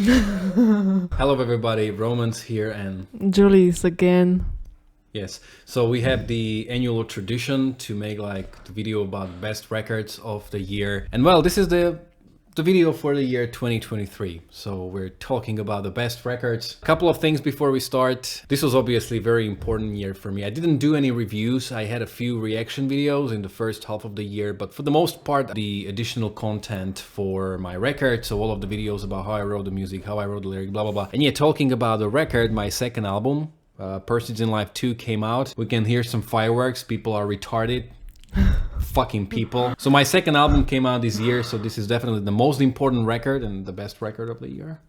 Hello everybody, Roman's here and Julie's again. yes, so we have the annual tradition to make like the video about best records of the year. And well, this is the video for the year 2023. So we're talking about the best records. A couple of things before we start. This was obviously a very important year for me. I didn't do any reviews. I had a few reaction videos in the first half of the year, but for the most part, the additional content for my record, so all of the videos about how I wrote the music, how I wrote the lyric, blah, blah, blah. And yeah, talking about the record, my second album, Pursuits in Life 2 came out. We can hear some fireworks. People are retarded. Fucking people. So my second album came out this year, so this is definitely the most important record and the best record of the year.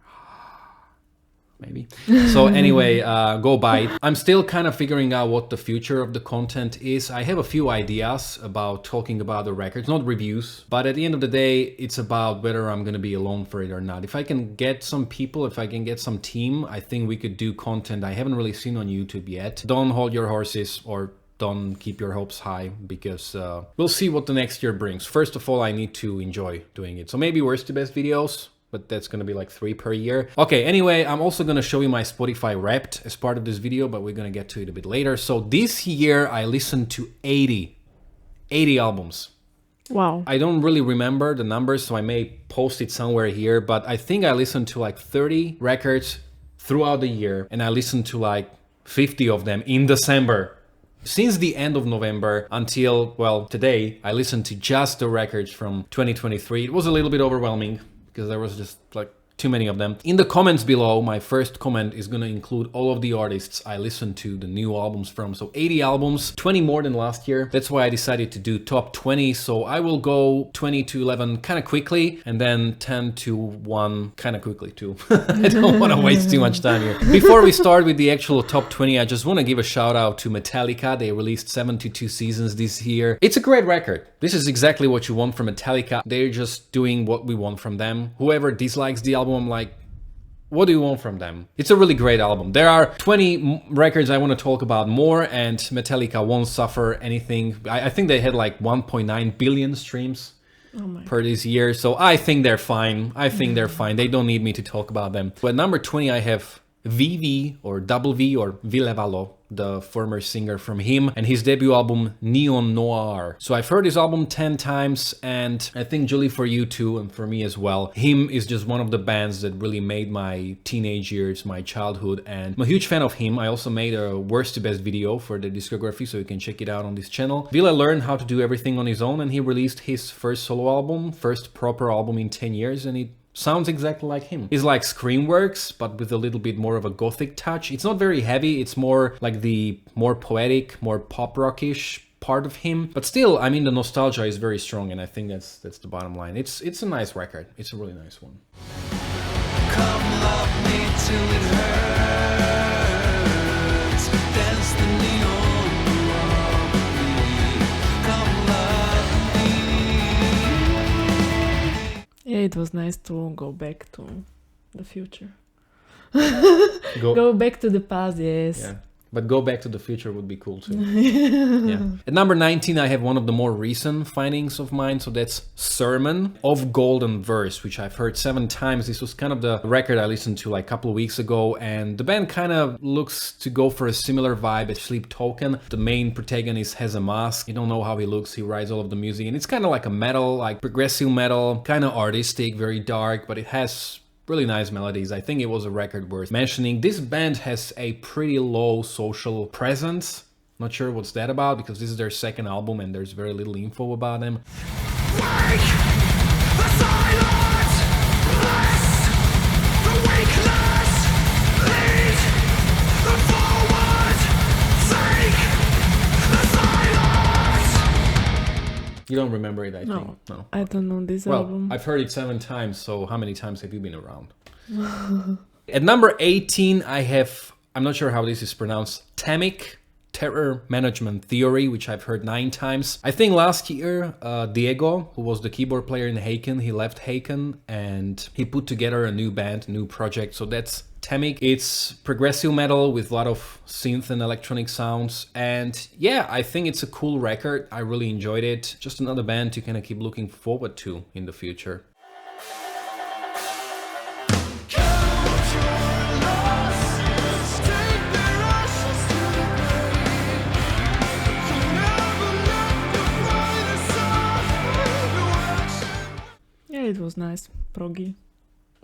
Maybe. So anyway, go buy it. I'm still kind of figuring out what the future of the content is. I have a few ideas about talking about the records, not reviews, but at the end of the day, it's about whether I'm going to be alone for it or not. If I can get some people, if I can get some team, I think we could do content I haven't really seen on YouTube yet. Don't hold your horses or don't keep your hopes high, because we'll see what the next year brings. First of all, I need to enjoy doing it. So maybe worst to best videos, but that's gonna be like 3 per year. Okay, anyway, I'm also gonna show you my Spotify Wrapped as part of this video, but we're gonna get to it a bit later. So this year I listened to 80 albums. Wow. I don't really remember the numbers, so I may post it somewhere here, but I think I listened to like 30 records throughout the year, and I listened to like 50 of them in December. Since the end of November until, well, today, I listened to just the records from 2023. It was a little bit overwhelming because there was just like too many of them. In the comments below, my first comment is going to include all of the artists I listened to the new albums from. So 80 albums, 20 more than last year. That's why I decided to do top 20. So I will go 20 to 11 kind of quickly and then 10 to 1 kind of quickly too. I don't want to waste too much time here. Before we start with the actual top 20, I just want to give a shout out to Metallica. They released 72 Seasons this year. It's a great record. This is exactly what you want from Metallica. They're just doing what we want from them. Whoever dislikes the album, like, what do you want from them? It's a really great album. There are 20 records I want to talk about more, and Metallica won't suffer anything. I think they had like 1.9 billion streams per this year, so I think they're fine. They don't need me to talk about them. But number 20, I have VV or Double V or Villevalo, the former singer from Him, and his debut album Neon Noir. So I've heard this album 10 times, and I think, Julie, for you too, and for me as well, Him is just one of the bands that really made my teenage years, my childhood, and I'm a huge fan of Him. I also made a worst to best video for the discography, so you can check it out on this channel. Ville learned how to do everything on his own, and he released his first solo album, first proper album in 10 years, and it sounds exactly like him. It's like Screamworks, but with a little bit more of a gothic touch. It's not very heavy, it's more like the more poetic, more pop rockish part of him. But still, I mean, the nostalgia is very strong, and I think that's the bottom line. It's a nice record. It's a really nice one. Come love me till it hurts. Dance the neon robbery. Come love me. Yeah, it was nice to go back to the future. Go back to the past, yes. Yeah. But go back to the future would be cool too. Yeah. At number 19, I have one of the more recent findings of mine. So that's Sermon of Golden Verse, which I've heard 7 times. This was kind of the record I listened to like a couple of weeks ago. And the band kind of looks to go for a similar vibe as Sleep Token. The main protagonist has a mask. You don't know how he looks. He writes all of the music. And it's kind of like a metal, like progressive metal, kind of artistic, very dark, but it has really nice melodies. I think it was a record worth mentioning. This band has a pretty low social presence. Not sure what's that about, because this is their second album and there's very little info about them. Wake the silence, bless the weakness, lead the forward, seek the silence. You don't remember it, I think. No. I don't know this album. I've heard it 7 times, so how many times have you been around? At number 18, I have, I'm not sure how this is pronounced, Tamic, Terror Management Theory, which I've heard 9 times. I think last year, Diego, who was the keyboard player in Haken, he left Haken and he put together a new band, new project. So that's Tamic. It's progressive metal with a lot of synth and electronic sounds. And yeah, I think it's a cool record. I really enjoyed it. Just another band to kind of keep looking forward to in the future. it was nice. Proggy.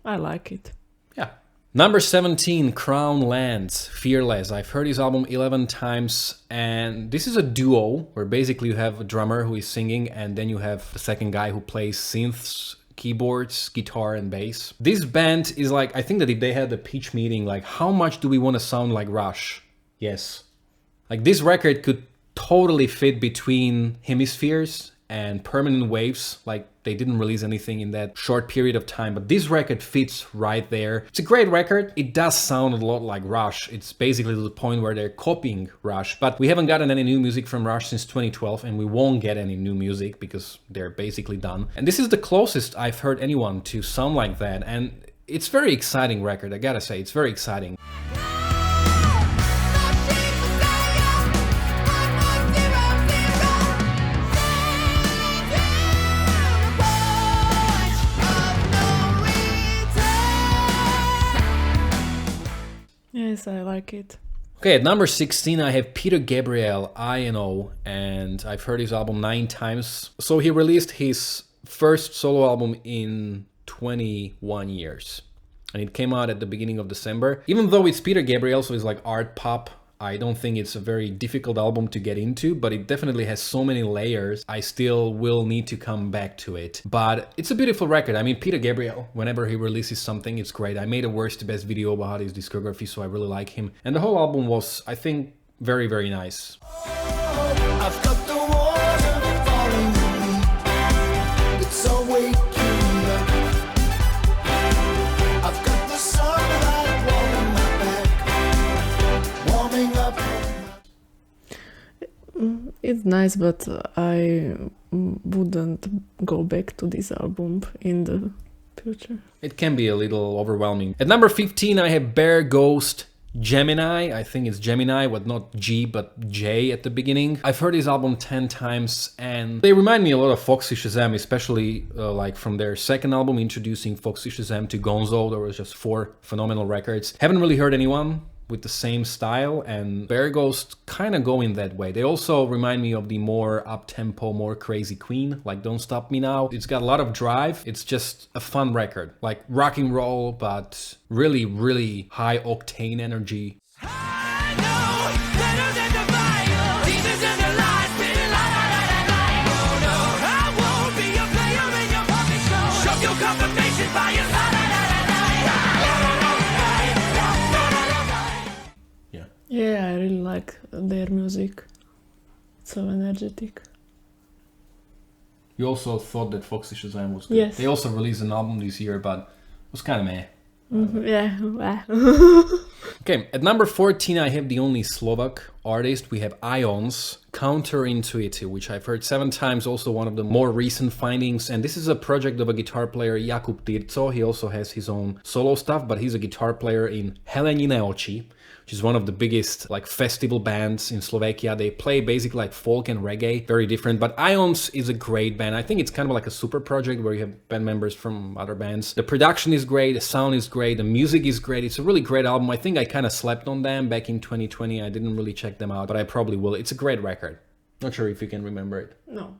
I like it. Yeah. Number 17, Crown Lands, Fearless. I've heard his album 11 times, and this is a duo where basically you have a drummer who is singing, and then you have the second guy who plays synths, keyboards, guitar, and bass. This band is like, I think that if they had a pitch meeting, like, how much do we want to sound like Rush? Yes. Like, this record could totally fit between Hemispheres and Permanent Waves. Like, they didn't release anything in that short period of time, but this record fits right there. It's a great record. It does sound a lot like Rush. It's basically to the point where they're copying Rush, but we haven't gotten any new music from Rush since 2012, and we won't get any new music because they're basically done. And this is the closest I've heard anyone to sound like that, and it's very exciting record. I gotta say, it's very exciting. Yes, I like it. Okay, at number 16, I have Peter Gabriel, I&O, and I've heard his album 9 times. So he released his first solo album in 21 years, and it came out at the beginning of December. Even though it's Peter Gabriel, so it's like art pop, I don't think it's a very difficult album to get into, but it definitely has so many layers. I still will need to come back to it. But it's a beautiful record. I mean, Peter Gabriel, whenever he releases something, it's great. I made a worst to best video about his discography, so I really like him. And the whole album was, I think, very, very nice. I've got the water falling on me. It's awakening up. I've got the sunlight warming my back, warming up. It's nice, but I wouldn't go back to this album in the future. It can be a little overwhelming. At number 15, I have Bear Ghost Gemini. I think it's Gemini, but not G, but J at the beginning. I've heard his album 10 times, and they remind me a lot of Foxy Shazam, especially like from their second album, introducing Foxy Shazam to Gonzo. There was just 4 phenomenal records. Haven't really heard anyone with the same style, and Bear Ghost kind of go in that way. They also remind me of the more up-tempo, more crazy Queen, like Don't Stop Me Now. It's got a lot of drive. It's just a fun record, like rock and roll, but really, really high octane energy. Yeah, I really like their music. It's so energetic. You also thought that Foxy Shazam was good. Yes. They also released an album this year, but it was kind of meh. Yeah. Okay, at number 14, I have the only Slovak artist. We have Ions, Counterintuitive, which I've heard 7 times, also one of the more recent findings. And this is a project of a guitar player, Jakub Tirco. He also has his own solo stuff, but he's a guitar player in Helenine Oči, which is one of the biggest like festival bands in Slovakia. They play basically like folk and reggae, very different. But Ions is a great band. I think it's kind of like a super project where you have band members from other bands. The production is great, the sound is great, the music is great. It's a really great album. I think I kind of slept on them back in 2020. I didn't really check them out, but I probably will. It's a great record. Not sure if you can remember it. No.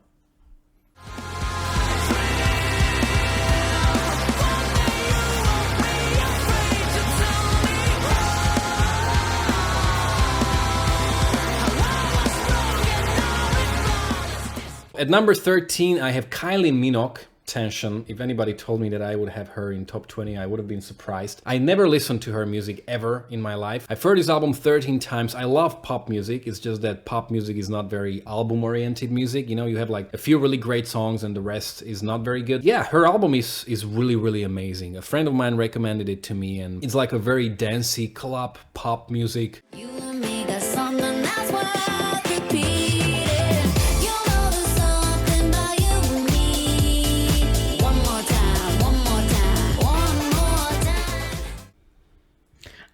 At number 13, I have Kylie Minogue, Tension. If anybody told me that I would have her in top 20, I would have been surprised. I never listened to her music ever in my life. I've heard this album 13 times. I love pop music. It's just that pop music is not very album-oriented music. You know, you have like a few really great songs and the rest is not very good. Yeah, her album is really, really amazing. A friend of mine recommended it to me, and it's like a very dancey club pop music. You and me got something that's worth repeating.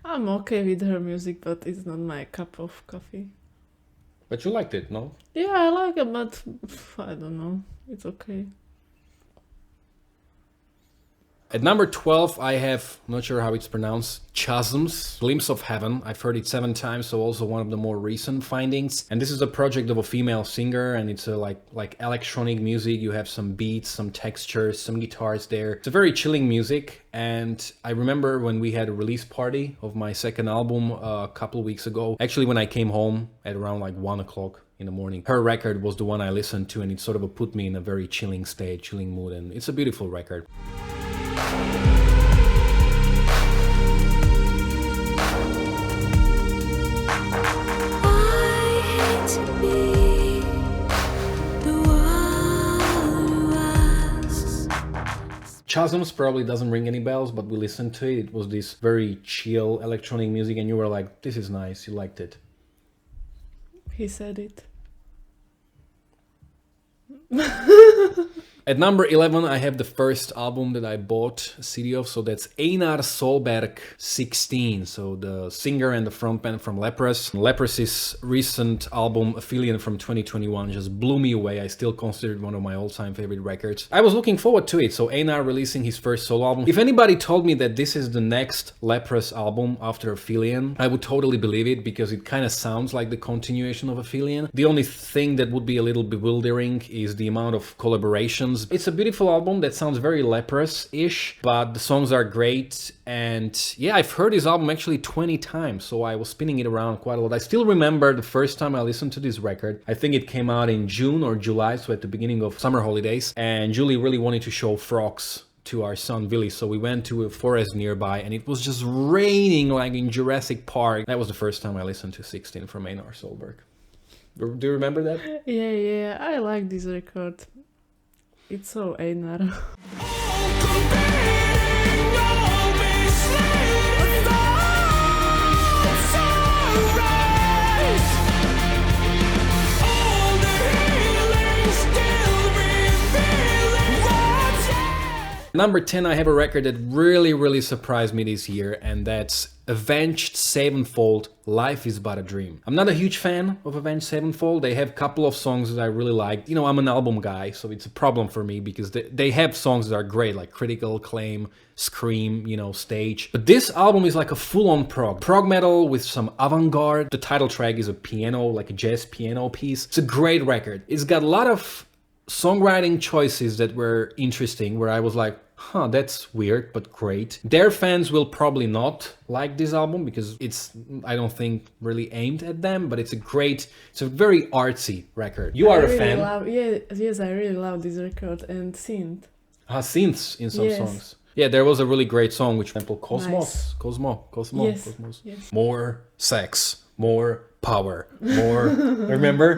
I'm okay with her music, but it's not my cup of coffee. But you liked it, no? Yeah, I like it, but I don't know. It's okay. At number 12, I have, not sure how it's pronounced, Chasms, Glimpse of Heaven. I've heard it 7 times, so also one of the more recent findings. And this is a project of a female singer, and it's a like electronic music. You have some beats, some textures, some guitars there. It's a very chilling music, and I remember when we had a release party of my second album a couple of weeks ago. Actually, when I came home at around like 1 o'clock in the morning, her record was the one I listened to, and it sort of put me in a very chilling state, chilling mood, and it's a beautiful record. Chasms probably doesn't ring any bells, but we listened to it. It was this very chill electronic music, and you were like, this is nice, you liked it. He said it. At number 11, I have the first album that I bought a CD of, so that's Einar Solberg 16, so the singer and the frontman from Leprous. Leprous's recent album, Affiliate from 2021, just blew me away. I still consider it one of my all-time favorite records. I was looking forward to it, so Einar releasing his first solo album. If anybody told me that this is the next Leprous album after Affiliate, I would totally believe it, because it kind of sounds like the continuation of Affiliate. The only thing that would be a little bewildering is the amount of collaborations. It's a beautiful album that sounds very Leprous-ish, but the songs are great, and yeah, I've heard this album actually 20 times, so I was spinning it around quite a lot. I still remember the first time I listened to this record. I think it came out in June or July, so at the beginning of summer holidays, and Julie really wanted to show frogs to our son Willy, so we went to a forest nearby, and it was just raining like in Jurassic Park. That was the first time I listened to 16 from Einar Solberg. Do you remember that? Yeah, I like this record. It's so Einar. Number 10, I have a record that really surprised me this year, and that's Avenged Sevenfold, Life is But a Dream. I'm not a huge fan of Avenged Sevenfold. They have a couple of songs that I really like. You know, I'm an album guy, so it's a problem for me, because they have songs that are great, like Critical Acclaim, Scream, you know, Stage. But this album is like a full-on prog metal with some avant-garde. The title track is a piano, like a jazz piano piece. It's a great record. It's got a lot of songwriting choices that were interesting, where I was like, huh, that's weird, but great. Their fans will probably not like this album, because it's, I don't think, really aimed at them, but it's a very artsy record. You are a fan. Yes, I really love this record, and synth. Synths in some Yes. songs. Yeah, there was a really great song, which example, Cosmos. Nice. Cosmos. Yes. More sex, more power, more. Remember?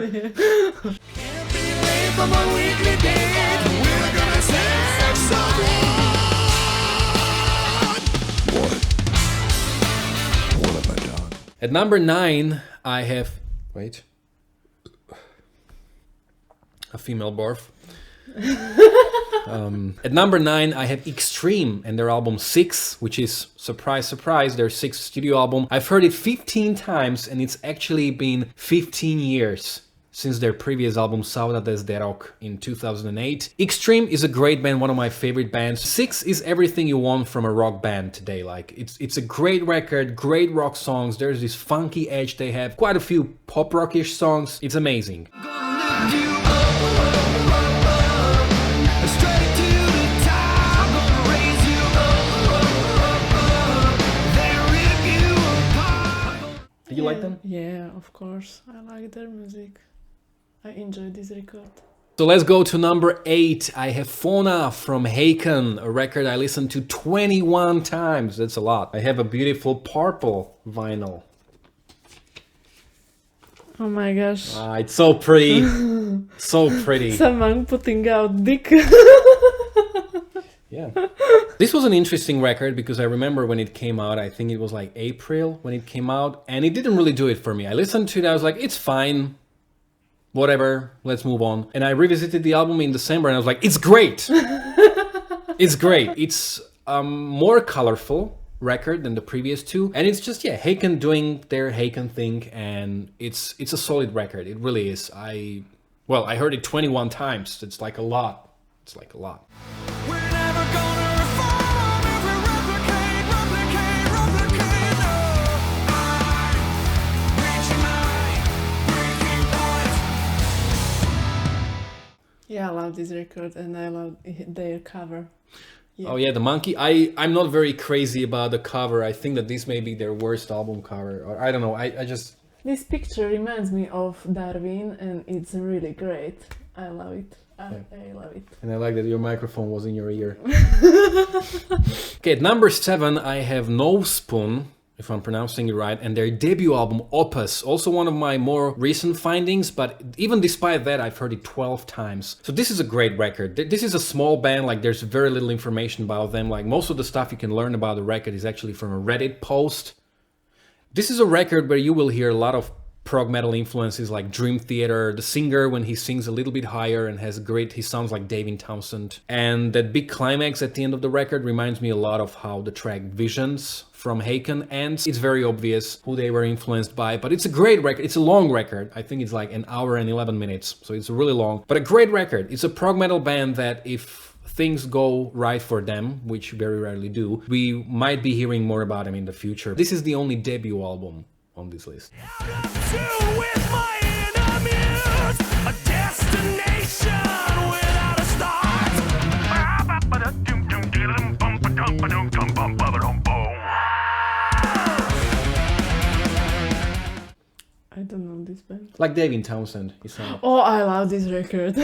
From a weekly date, we're gonna save someone. What have I done? At number 9, I have... Wait. A female barf. At number 9, I have Extreme and their album 6, which is, surprise, their 6th studio album. I've heard it 15 times, and it's actually been 15 years since their previous album Saudades de Rock in 2008. Extreme is a great band, one of my favorite bands. 6 is everything you want from a rock band today. Like, it's a great record, great rock songs. There's this funky edge they have, quite a few pop rockish songs. It's amazing. Did you like them? Yeah, of course. I like their music. I enjoy this record. So let's go to number 8. I have Fauna from Haken, a record I listened to 21 times. That's a lot. I have a beautiful purple vinyl. Oh my gosh. It's so pretty. So pretty. Someone putting out dick. Yeah. This was an interesting record, because I remember when it came out, I think it was like April when it came out, and it didn't really do it for me. I listened to it, I was like, it's fine. Whatever, let's move on. And I revisited the album in December, and I was like, it's great. It's great. It's a more colorful record than the previous two, and it's just, yeah, Haken doing their Haken thing, and it's a solid record. It really is. I heard it 21 times. It's like a lot. It's like a lot. We're never gonna reform. love this record and I love their cover. Yeah. Oh yeah, the monkey. I'm not very crazy about the cover. I think that this may be their worst album cover. Or I don't know. I just This picture reminds me of Darwin and it's really great. I love it. I love it. and I like that your microphone was in your ear. Okay, at number 7 I have No Spoon, if I'm pronouncing it right, and their debut album Opus, also one of my more recent findings, but even despite that I've heard it 12 times. So this is a great record. This is a small band, like there's very little information about them, like most of the stuff you can learn about the record is actually from a Reddit post. This is a record where you will hear a lot of prog metal influences like Dream Theater, the singer when he sings a little bit higher and he sounds like David Townsend. And that big climax at the end of the record reminds me a lot of how the track Visions from Haken ends. It's very obvious who they were influenced by, but it's a great record. It's a long record. I think it's like an hour and 11 minutes, so it's really long, but a great record. It's a prog metal band that if things go right for them, which very rarely do, we might be hearing more about them in the future. This is the only debut album on this list. With my enemies, a destination without a start. I don't know this band. Like David Townsend, he sang. Oh, I love this record.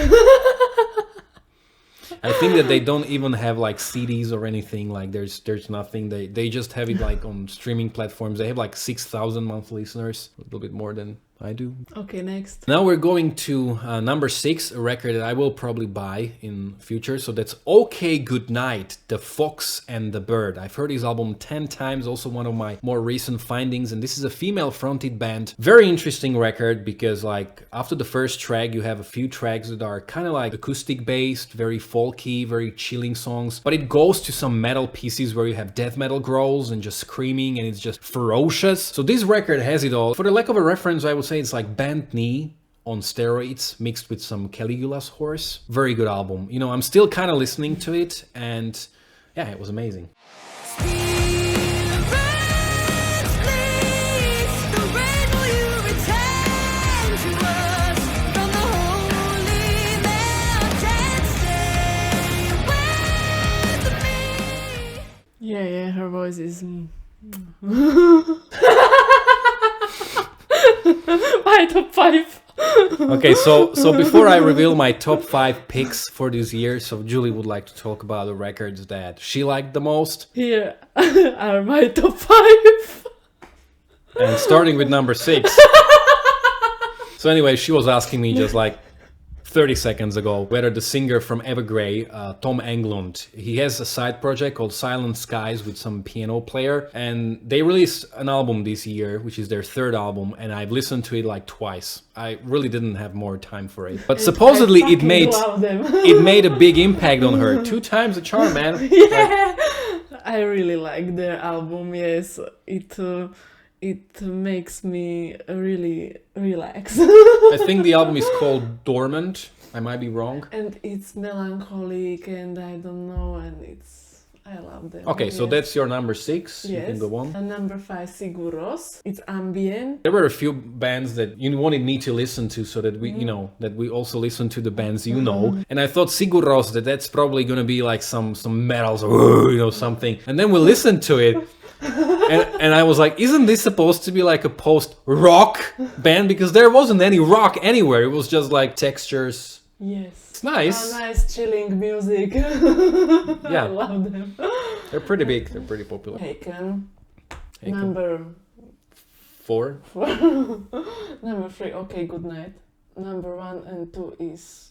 I think that they don't even have like CDs or anything. Like there's nothing. They just have it like on streaming platforms. They have like 6,000 monthly listeners, a little bit more than I do. Okay, next. Now we're going to number 6, a record that I will probably buy in future. So that's OK Goodnight, The Fox and the Bird. I've heard his album 10 times, also one of my more recent findings. And this is a female fronted band. Very interesting record because like after the first track, you have a few tracks that are kind of like acoustic based, very folky, very chilling songs. But it goes to some metal pieces where you have death metal growls and just screaming and it's just ferocious. So this record has it all. For the lack of a reference, I would say it's like Bent Knee on steroids mixed with some Caligula's Horse. Very good album. You know, I'm still kind of listening to it and yeah, it was amazing. Yeah, her voice is... My top 5. Okay, so before I reveal my top 5 picks for this year, so Julie would like to talk about the records that she liked the most. Here are my top 5. And starting with number 6. So anyway, she was asking me just like 30 seconds ago whether the singer from Evergrey, Tom Englund, he has a side project called Silent Skies with some piano player, and they released an album this year, which is their 3rd album, and I've listened to it like twice. I really didn't have more time for it, but supposedly it made a big impact on her. 2 times the charm, man. Yeah, I really like their album. Yes, it makes me really relax. I think the album is called Dormant. I might be wrong. And it's melancholic and I don't know, and I love them. Okay, so that's your number 6. Yes. You can go on. And number 5, Siguros. It's ambient. There were a few bands that you wanted me to listen to so that we, you know, that we also listen to the bands you know. And I thought Siguros, that's probably going to be like some metals or, you know, something. And then we listened to it. And I was like, isn't this supposed to be like a post-rock band? Because there wasn't any rock anywhere. It was just like textures. Yes. It's nice. Nice chilling music. Yeah. I love them. They're pretty big. They're pretty popular. Haken. Haken. Number 4. 4. Number 3, OK Goodnight. Number 1 and 2 is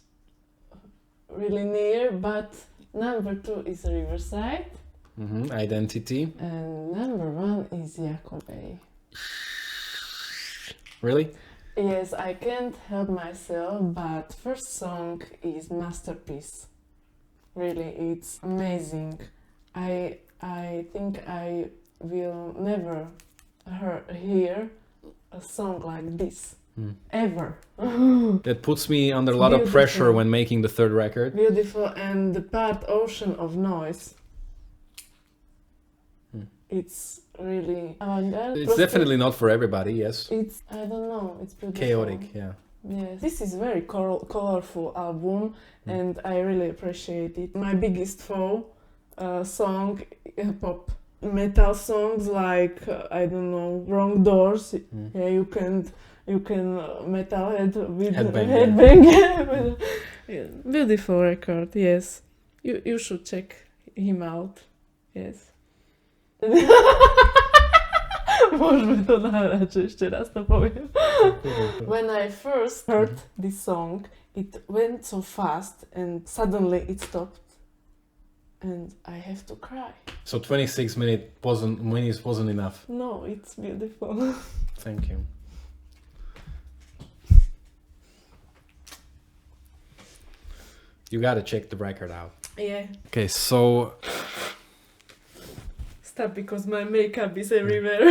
really near, but number 2 is Riverside. Identity. And number 1 is Iako. Really? Yes, I can't help myself, but first song is masterpiece. Really, it's amazing. I think I will never hear a song like this. Ever. That puts me under a lot of pressure when making the 3rd record. Beautiful, and the part Ocean of Noise. It's really avant-garde. It's definitely not for everybody, yes. It's, I don't know, it's beautiful. Chaotic, yeah. Yes, this is very colorful album, and I really appreciate it. My biggest foe song, pop metal songs like I don't know, Wrong Doors. Yeah, you can metalhead with Headbang, headbang. Yeah, beautiful record. Yes, you should check him out. Yes. Môžeme to nahrať, že ešte raz to poviem. When I first heard this song, it went so fast and suddenly it stopped. And I have to cry. So 26 minutes wasn't enough. No, it's beautiful. Thank you. You gotta check the record out. Yeah. Okay, so Stop because my makeup is everywhere.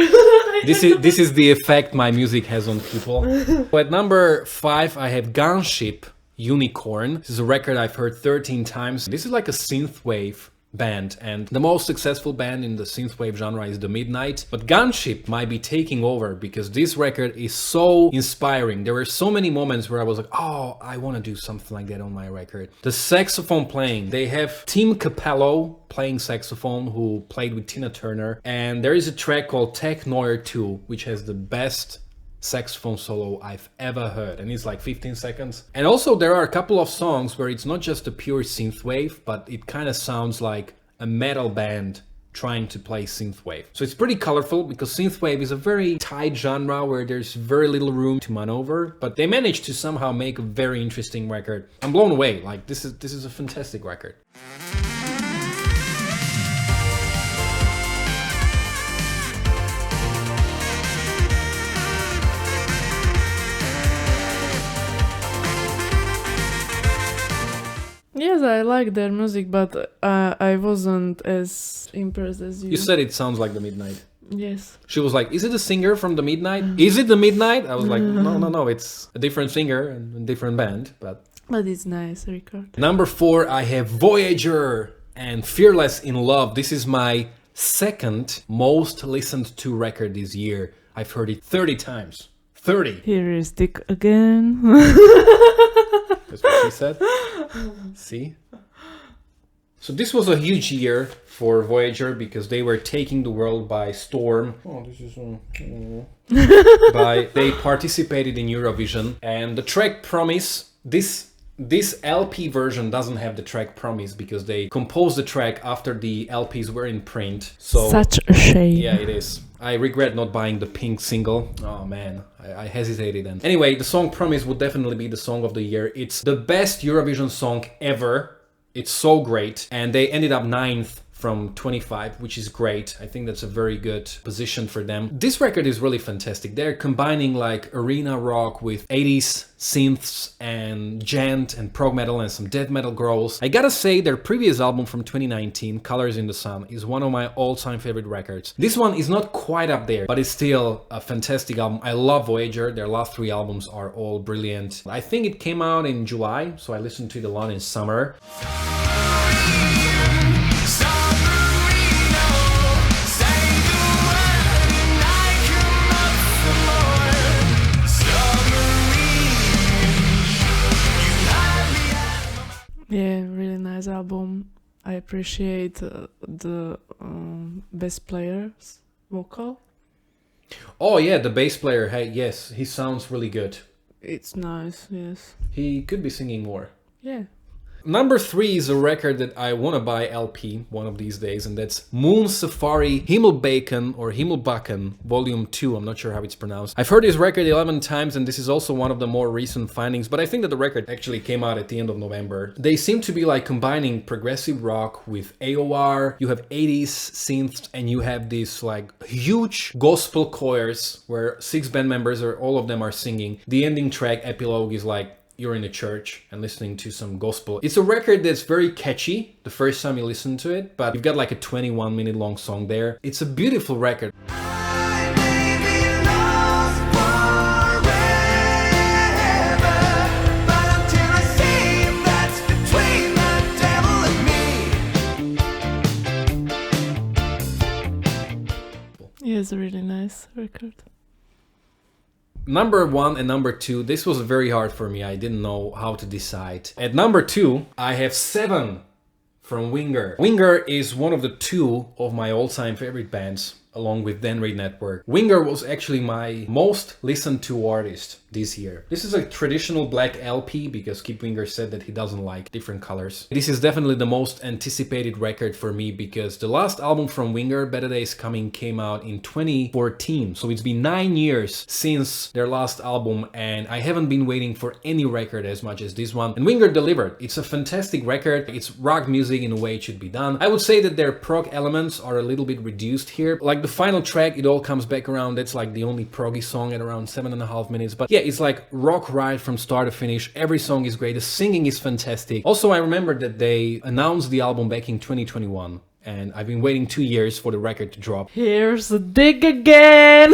this is the effect my music has on people. So at number 5, I have Gunship Unicorn. This is a record I've heard 13 times. This is like a synthwave band, and the most successful band in the synthwave genre is The Midnight. But Gunship might be taking over because this record is so inspiring. There were so many moments where I was like, oh, I want to do something like that on my record. The saxophone playing, they have Tim Capello playing saxophone, who played with Tina Turner, and there is a track called Tech Noir 2, which has the best saxophone solo I've ever heard, and it's like 15 seconds. And also there are a couple of songs where it's not just a pure synthwave, but it kind of sounds like a metal band trying to play synthwave. So it's pretty colorful because synthwave is a very tight genre where there's very little room to maneuver, but they managed to somehow make a very interesting record. I'm blown away. Like this is a fantastic record. Yes, I like their music, but I wasn't as impressed as you. You said it sounds like The Midnight. Yes. She was like, is it a singer from The Midnight? Is it The Midnight? I was like, no, it's a different singer and a different band, but It's nice record. Number 4, I have Voyager and Fearless in Love. This is my second most listened to record this year. I've heard it 30 times. 30! Here is Dick again. That's what she said. See? So this was a huge year for Voyager because they were taking the world by storm. Oh, this is... they participated in Eurovision, and the track Promise, this LP version doesn't have the track Promise because they composed the track after the LPs were in print. So Such a shame. yeah, it is. I regret not buying the pink single. Oh man, I hesitated then. Anyway, the song Promise would definitely be the song of the year. It's the best Eurovision song ever. It's so great. And they ended up 9th from 25, which is great. I think that's a very good position for them. This record is really fantastic. They're combining like arena rock with 80s synths and djent and prog metal and some death metal growls. I gotta say, their previous album from 2019, Colors in the Sun, is one of my all-time favorite records. This one is not quite up there, but it's still a fantastic album. I love Voyager. Their last 3 albums are all brilliant. I think it came out in July, so I listened to it a lot in summer. Yeah, really nice album. I appreciate the bass player's vocal. Oh yeah, the bass player, hey, yes, he sounds really good. It's nice, yes. He could be singing more. Yeah. Number 3 is a record that I want to buy LP one of these days, and that's Moon Safari Himmelbeken or Himmelbakken Volume 2. I'm not sure how it's pronounced. I've heard this record 11 times, and this is also one of the more recent findings, but I think that the record actually came out at the end of November. They seem to be like combining progressive rock with AOR. You have 80s synths, and you have these like huge gospel choirs where 6 band members, or all of them, are singing. The ending track, epilogue, is like you're in a church and listening to some gospel. It's a record that's very catchy the first time you listen to it, but you've got like a 21-minute long song there. It's a beautiful record. I may be lost forever, but until I see him, that's between the devil and me. Yeah, it's a really nice record. Number 1 and number 2, this was very hard for me. I didn't know how to decide. At number 2, I have 7 from Winger. Winger is one of the 2 of my all-time favorite bands, along with Dan Reed Network. Winger was actually my most listened to artist this year. This is a traditional black LP because Kip Winger said that he doesn't like different colors. This is definitely the most anticipated record for me because the last album from Winger, Better Days Coming, came out in 2014. So it's been 9 years since their last album and I haven't been waiting for any record as much as this one. And Winger delivered. It's a fantastic record. It's rock music in a way it should be done. I would say that their prog elements are a little bit reduced here. Like the final track, It All Comes Back Around, that's like the only proggy song at around 7.5 minutes. But yeah, it's like rock right from start to finish. Every song is great. The singing is fantastic. Also, I remember that they announced the album back in 2021 and I've been waiting 2 years for the record to drop. Here's the dig again.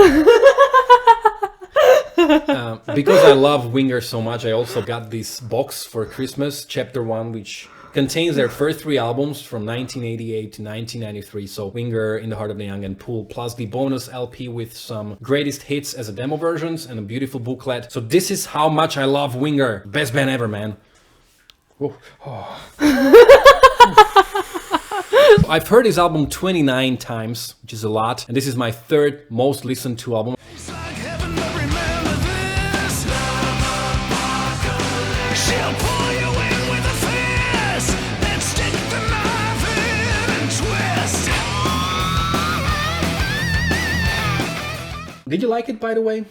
Because I love Winger so much, I also got this box for Christmas, Chapter 1, which contains their first 3 albums from 1988 to 1993. So Winger, In the Heart of the Young and Pool, plus the bonus LP with some greatest hits as a demo versions and a beautiful booklet. So this is how much I love Winger. Best band ever, man. Oh. I've heard this album 29 times, which is a lot. And this is my 3rd most listened to album. It's like heaven, but remember this. She'll pull you in with a fist and stick the knife in and twist. Did you like it, by the way?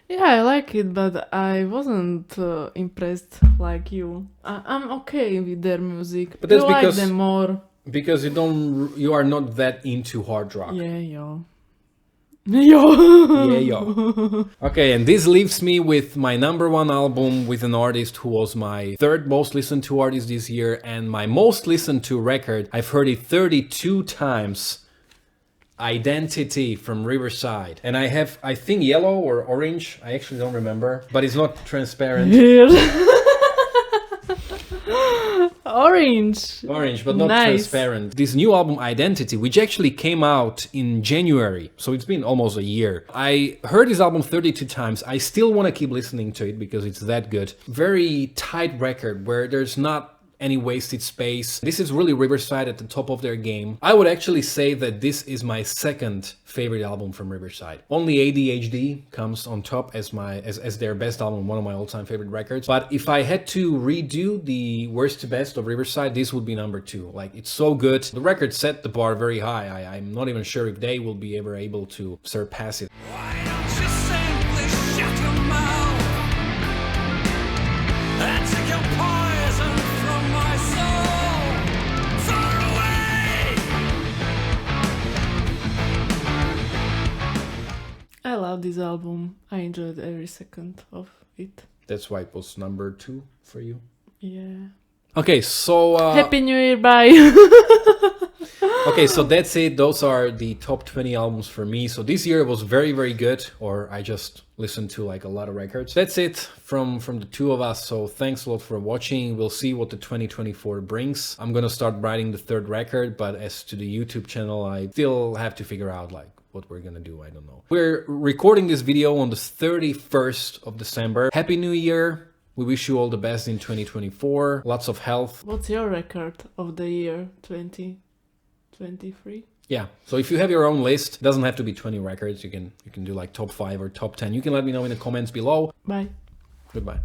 Yeah, I like it, but I wasn't impressed like you. I'm okay with their music. But that's you like because- them more. Because you are not that into hard rock. Yeah, yo. Yo. Yeah, yo. Okay, and this leaves me with my number 1 album with an artist who was my 3rd most listened to artist this year and my most listened to record. I've heard it 32 times. Identity from Riverside. And I have, I think, yellow or orange. I actually don't remember. But it's not transparent. Here. Orange. Orange, but not Nice. transparent. This new album, Identity, which actually came out in January, so it's been almost a year. I heard this album 32 times. I still want to keep listening to it because it's that good. Very tight record where there's not any wasted space. This is really Riverside at the top of their game. I would actually say that this is my 2nd favorite album from Riverside. Only ADHD comes on top as their best album, one of my all-time favorite records. But if I had to redo the worst to best of Riverside, this would be number 2. Like, it's so good. The record set the bar very high. I'm not even sure if they will be ever able to surpass it. Why don't you simply shut your mouth and take your poison from my soul? Throw it away. I love this album. I enjoyed every second of it. That's why it was number 2 for you. Yeah. Okay, so Happy New Year, bye. okay, so that's it. Those are the top 20 albums for me. So this year was very, very good, or I just listened to like a lot of records. That's it from the 2 of us. So thanks a lot for watching. We'll see what the 2024 brings. I'm gonna start writing the 3rd record, but as to the YouTube channel, I still have to figure out like what we're gonna do. I don't know. We're recording this video on the 31st of December. Happy New Year. We wish you all the best in 2024. Lots of health. What's your record of the year 2023? Yeah. So if you have your own list, it doesn't have to be 20 records. You can do like top 5 or top 10. You can let me know in the comments below. Bye. Goodbye.